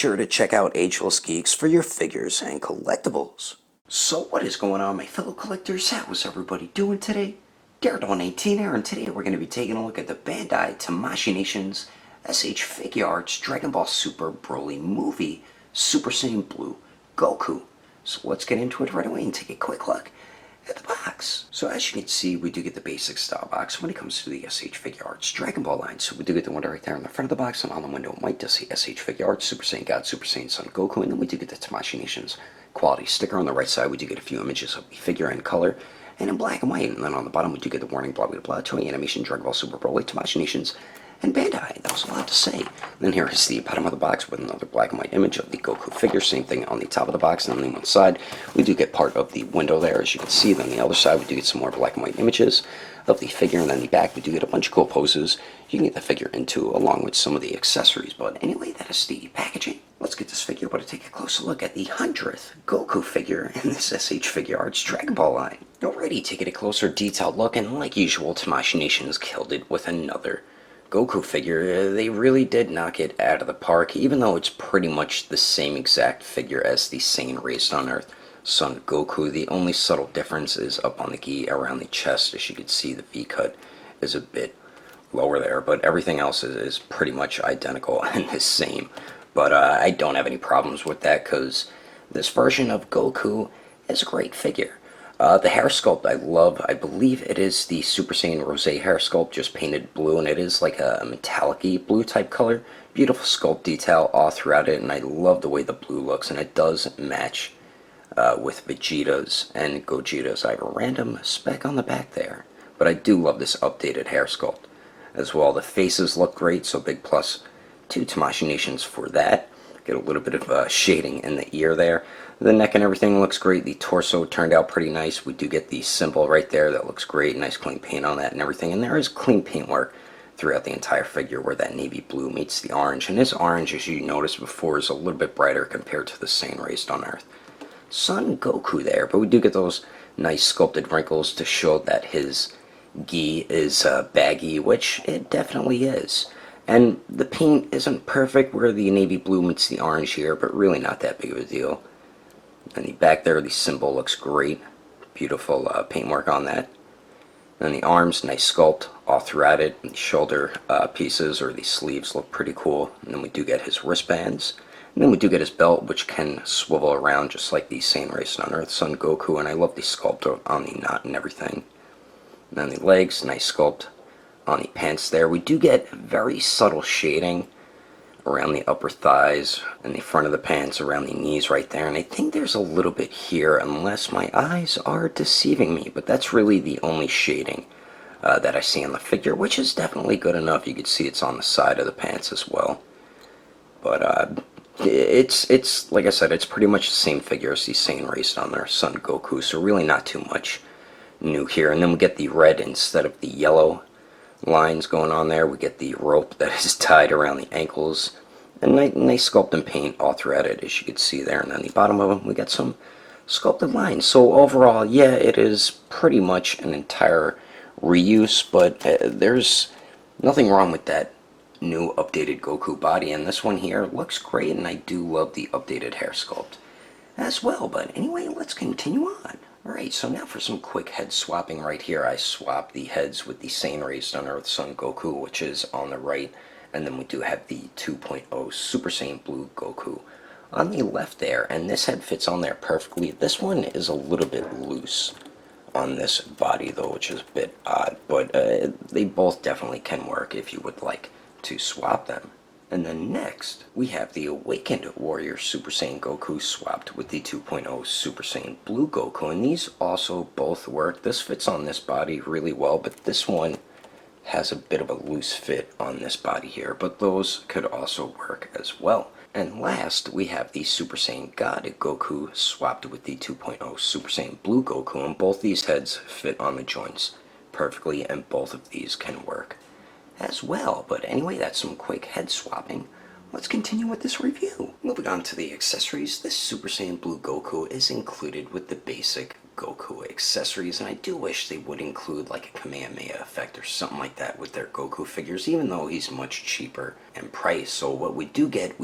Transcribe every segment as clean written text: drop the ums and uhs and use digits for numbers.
sure to check out Ageless Geeks for your figures and collectibles. So what is going on, my fellow collectors? How's everybody doing today? Daredevil19 here, and today we're going to be taking a look at the Bandai Tamashii Nations SH Figuarts Dragon Ball Super Broly movie Super Saiyan Blue Goku. So let's get into it right away and take a quick look at the box. So as you can see, we do get the basic style box when it comes to the SH Figuarts Dragon Ball line. So we do get the window right there in the front of the box, and on the window it might just say SH Figuarts Super Saiyan God, Super Saiyan Son Goku, and then we do get the Tamashii Nations quality sticker. On the right side we do get a few images of the figure in color and in black and white, and then on the bottom we do get the warning blah blah blah, toy animation, Dragon Ball Super Broly, Tamashii Nations, and Bandai. That was a lot to say. And then here is the bottom of the box with another black and white image of the Goku figure. Same thing on the top of the box, and on the one side we do get part of the window there, as you can see. Then the other side we do get some more black and white images of the figure, and then the back we do get a bunch of cool poses you can get the figure into, along with some of the accessories. But anyway, that is the packaging. Let's get this figure, but to take a closer look at the 100th Goku figure in this SH Figuarts Dragon Ball line. Alrighty, taking a closer detailed look, and like usual, Tamashii Nations killed it with another Goku figure. They really did knock it out of the park, even though it's pretty much the same exact figure as the Saiyan Raised on Earth Son Goku. The only subtle difference is up on the gi around the chest. As you can see, the V-cut is a bit lower there, but everything else is pretty much identical and the same. But I don't have any problems with that, because this version of Goku is a great figure. The hair sculpt I love. I believe it is the Super Saiyan Rose hair sculpt, just painted blue, and it is like a metallic-y blue type color. Beautiful sculpt detail all throughout it, and I love the way the blue looks, and it does match with Vegeta's and Gogeta's. I have a random speck on the back there, but I do love this updated hair sculpt as well. The faces look great, so big plus to Tamashii Nations for that. Get a little bit of shading in the ear there. The neck and everything looks great. The torso turned out pretty nice. We do get the symbol right there that looks great. Nice clean paint on that and everything. And there is clean paint work throughout the entire figure, where that navy blue meets the orange. And this orange, as you noticed before, is a little bit brighter compared to the Saiyan Raised on Earth Son Goku there. But we do get those nice sculpted wrinkles to show that his gi is baggy, which it definitely is. And the paint isn't perfect where the navy blue meets the orange here, but really not that big of a deal. And the back there, the symbol looks great. Beautiful paintwork on that. And the arms, nice sculpt all throughout it. And the shoulder pieces, or the sleeves, look pretty cool. And then we do get his wristbands. And then we do get his belt, which can swivel around just like the Saiyan Raised on Earth Son Goku. And I love the sculpt on the knot and everything. And then the legs, nice sculpt on the pants there. We do get very subtle shading around the upper thighs and the front of the pants, around the knees right there. And I think there's a little bit here, unless my eyes are deceiving me. But that's really the only shading that I see on the figure, which is definitely good enough. You can see it's on the side of the pants as well. But it's like I said, it's pretty much the same figure as the Saiyan Raised on Earth Son Goku, so really not too much new here. And then we get the red instead of the yellow lines going on there. We get the rope that is tied around the ankles, and nice sculpt and paint all throughout it, as you can see there. And on the bottom of them we got some sculpted lines. So overall, yeah, it is pretty much an entire reuse, but there's nothing wrong with that new updated Goku body, and this one here looks great, and I do love the updated hair sculpt as well. But anyway, let's continue on. Alright, so now for some quick head swapping. Right here I swap the heads with the Saiyan Raised on Earth Son Goku, which is on the right, and then we do have the 2.0 Super Saiyan Blue Goku on the left there, and this head fits on there perfectly. This one is a little bit loose on this body though, which is a bit odd, but they both definitely can work if you would like to swap them. And then next, we have the Awakened Warrior Super Saiyan Goku swapped with the 2.0 Super Saiyan Blue Goku, and these also both work. This fits on this body really well, but this one has a bit of a loose fit on this body here, but those could also work as well. And last, we have the Super Saiyan God Goku swapped with the 2.0 Super Saiyan Blue Goku, and both these heads fit on the joints perfectly, and both of these can work as well. But anyway, that's some quick head swapping. Let's continue with this review. Moving on to the accessories, this Super Saiyan Blue Goku is included with the basic Goku accessories, and I do wish they would include like a Kamehameha effect or something like that with their Goku figures, even though he's much cheaper in price. So what we do get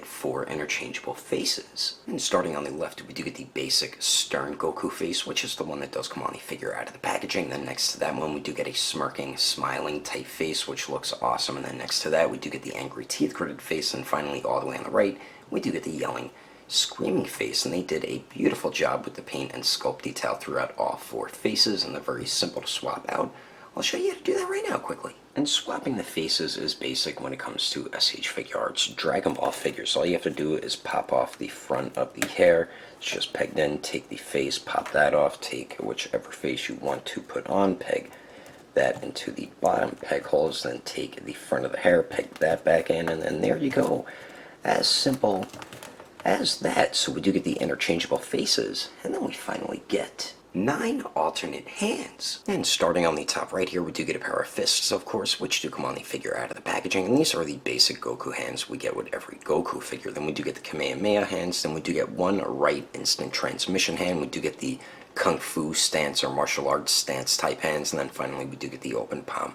4 interchangeable faces. And starting on the left, we do get the basic stern Goku face, which is the one that does come on the figure out of the packaging. Then next to that one, we do get a smirking, smiling type face, which looks awesome. And then next to that, we do get the angry teeth gritted face. And finally, all the way on the right, we do get the yelling, screaming face, and they did a beautiful job with the paint and sculpt detail throughout all 4 faces, and they're very simple to swap out. I'll show you how to do that right now quickly. And swapping the faces is basic when it comes to SH Figuarts. Drag them off figures. All you have to do is pop off the front of the hair. It's just pegged in. Take the face, pop that off, take whichever face you want to put on, peg that into the bottom peg holes, then take the front of the hair, peg that back in, and then there you go. As simple as that. So we do get the interchangeable faces, and then we finally get 9 alternate hands. And starting on the top right here, we do get a pair of fists, of course, which do come on the figure out of the packaging, and these are the basic Goku hands we get with every Goku figure. Then we do get the Kamehameha hands, then we do get 1 right instant transmission hand, we do get the Kung Fu stance or martial arts stance type hands, and then finally we do get the open palm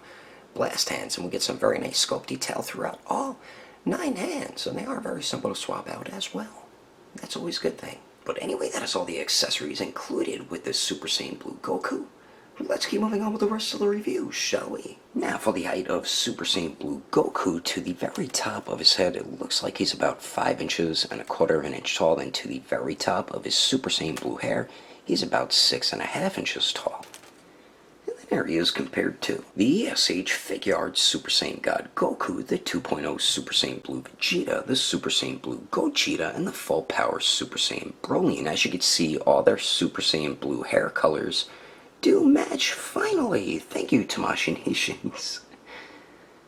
blast hands, and we get some very nice sculpt detail throughout all 9 hands, and they are very simple to swap out as well. That's always a good thing. But anyway, that is all the accessories included with this Super Saiyan Blue Goku. Let's keep moving on with the rest of the review, shall we? Now for the height of Super Saiyan Blue Goku, to the very top of his head, it looks like he's about 5 inches and 1/4 inch tall, and to the very top of his Super Saiyan Blue hair, he's about 6.5 inches tall. There he is compared to the SH Figuarts Super Saiyan God Goku, the 2.0 Super Saiyan Blue Vegeta, the Super Saiyan Blue Gogeta, and the Full Power Super Saiyan Broly. And as you can see, all their Super Saiyan Blue hair colors do match finally. Thank you, Tamashii Nations.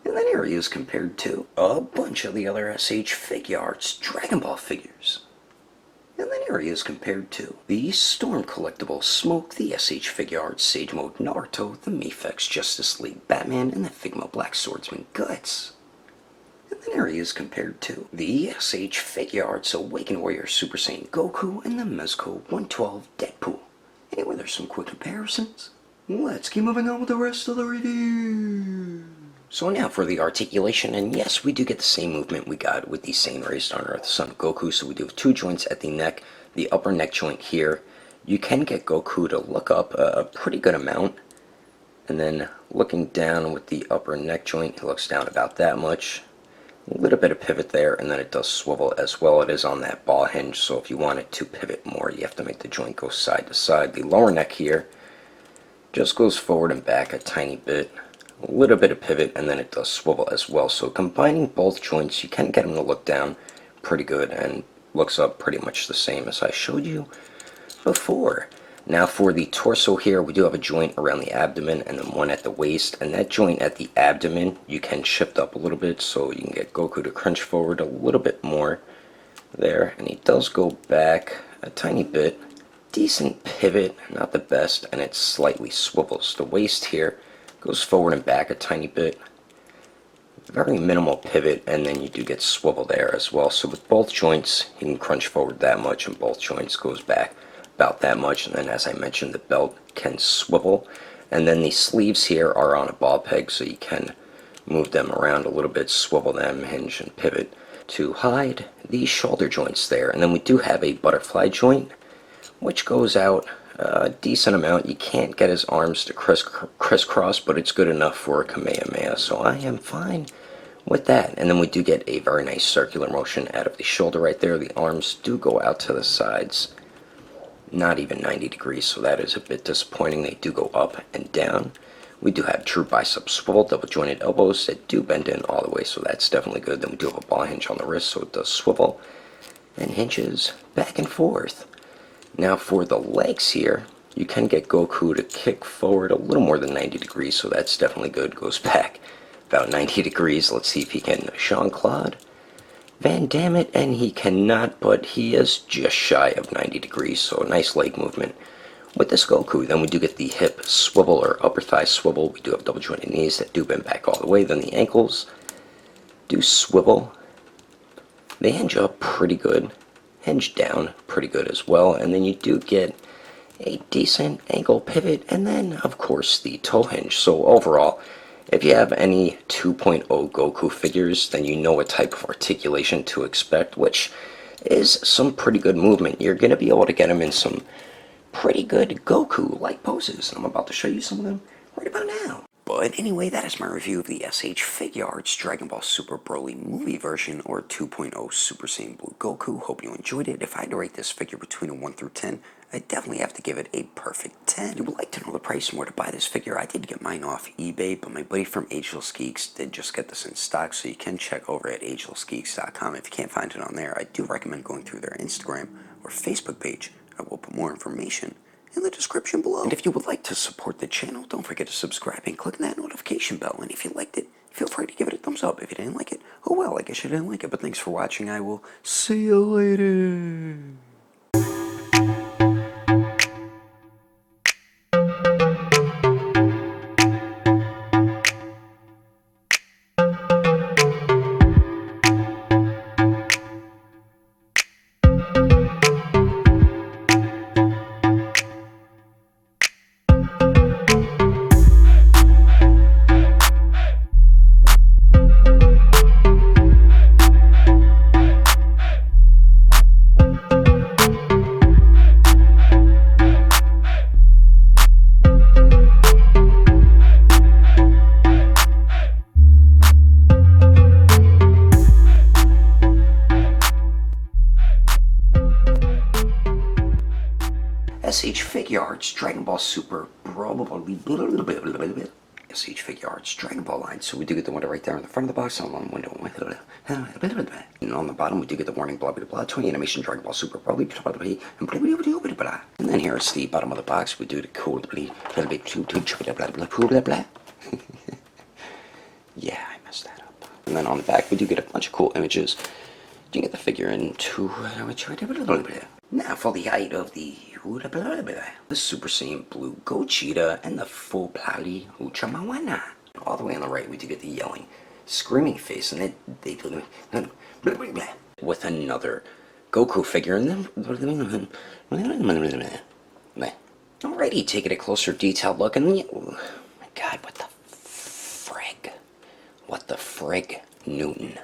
And then here he is compared to a bunch of the other SH Figuarts Dragon Ball figures. And then here he is compared to the Storm Collectible Smoke, the SH Figuarts Sage Mode Naruto, the Mafex Justice League Batman, and the Figma Black Swordsman Guts. And then here he is compared to the SH Figuarts Awakened Warrior Super Saiyan Goku and the Mezco 112 Deadpool. Anyway, there's some quick comparisons. Let's keep moving on with the rest of the review. So now for the articulation, and yes, we do get the same movement we got with the Saiyan Raised on Earth Son Goku. So we do have 2 joints at the neck, the upper neck joint here. You can get Goku to look up a pretty good amount, and then looking down with the upper neck joint, he looks down about that much. A little bit of pivot there, and then it does swivel as well. It is on that ball hinge, so if you want it to pivot more, you have to make the joint go side to side. The lower neck here just goes forward and back a tiny bit. A little bit of pivot, and then it does swivel as well. So combining both joints, you can get them to look down pretty good and looks up pretty much the same as I showed you before. Now for the torso here, we do have a joint around the abdomen and then one at the waist, and that joint at the abdomen you can shift up a little bit so you can get Goku to crunch forward a little bit more there, and he does go back a tiny bit. Decent pivot, not the best, and it slightly swivels. The waist here goes forward and back a tiny bit. Very minimal pivot, and then you do get swivel there as well. So with both joints, you can crunch forward that much, and both joints goes back about that much. And then, as I mentioned, the belt can swivel. And then the sleeves here are on a ball peg, so you can move them around a little bit, swivel them, hinge, and pivot to hide the shoulder joints there. And then we do have a butterfly joint, which goes out a decent amount. You can't get his arms to crisscross, but it's good enough for a Kamehameha, so I am fine with that. And then we do get a very nice circular motion out of the shoulder right there. The arms do go out to the sides, not even 90 degrees, so that is a bit disappointing. They do go up and down. We do have true bicep swivel, double jointed elbows that do bend in all the way, so that's definitely good. Then we do have a ball hinge on the wrist, so it does swivel and hinges back and forth. Now for the legs here, you can get Goku to kick forward a little more than 90 degrees, so that's definitely good. Goes back about 90 degrees. Let's see if he can Jean-Claude Van Damme it, and he cannot, but he is just shy of 90 degrees, so a nice leg movement with this Goku. Then we do get the hip swivel or upper thigh swivel. We do have double jointed knees that do bend back all the way. Then the ankles do swivel. They hinge up pretty good. Hinge down pretty good as well, and then you do get a decent angle pivot, and then of course the toe hinge. So overall, if you have any 2.0 Goku figures, then you know what type of articulation to expect, which is some pretty good movement. You're going to be able to get them in some pretty good Goku-like poses, and I'm about to show you some of them right about now. But anyway, that is my review of the SH Figuarts Dragon Ball Super Broly movie version, or 2.0 Super Saiyan Blue Goku. Hope you enjoyed it. If I had to rate this figure between a 1 through 10, I'd definitely have to give it a perfect 10. If you would like to know the price and where to buy this figure, I did get mine off eBay, but my buddy from Agelessgeeks did just get this in stock, so you can check over at Agelessgeeks.com. If you can't find it on there, I do recommend going through their Instagram or Facebook page. I will put more information in the description below. And if you would like to support the channel, don't forget to subscribe and click that notification bell. And if you liked it, feel free to give it a thumbs up. If you didn't like it, oh well, I guess you didn't like it. But thanks for watching. I will see you later. SH Figuarts Dragon Ball Super SH Figuarts Dragon Ball line. So we do get the window right there in the front of the box, on one window, and on the bottom we do get the warning blah blah blah 20 animation Dragon Ball Super and then here's the bottom of the box. We do the cool yeah, I messed that up. And then on the back we do get a bunch of cool images. You get the figure in two. Now for the height of the Super Saiyan Blue Gogeta and the full bloody Uchamawana. All the way on the right, we do get the yelling, screaming face, and they with another Goku figure, and then alrighty, taking a closer detailed look, and then oh my God, what the frig, Newton?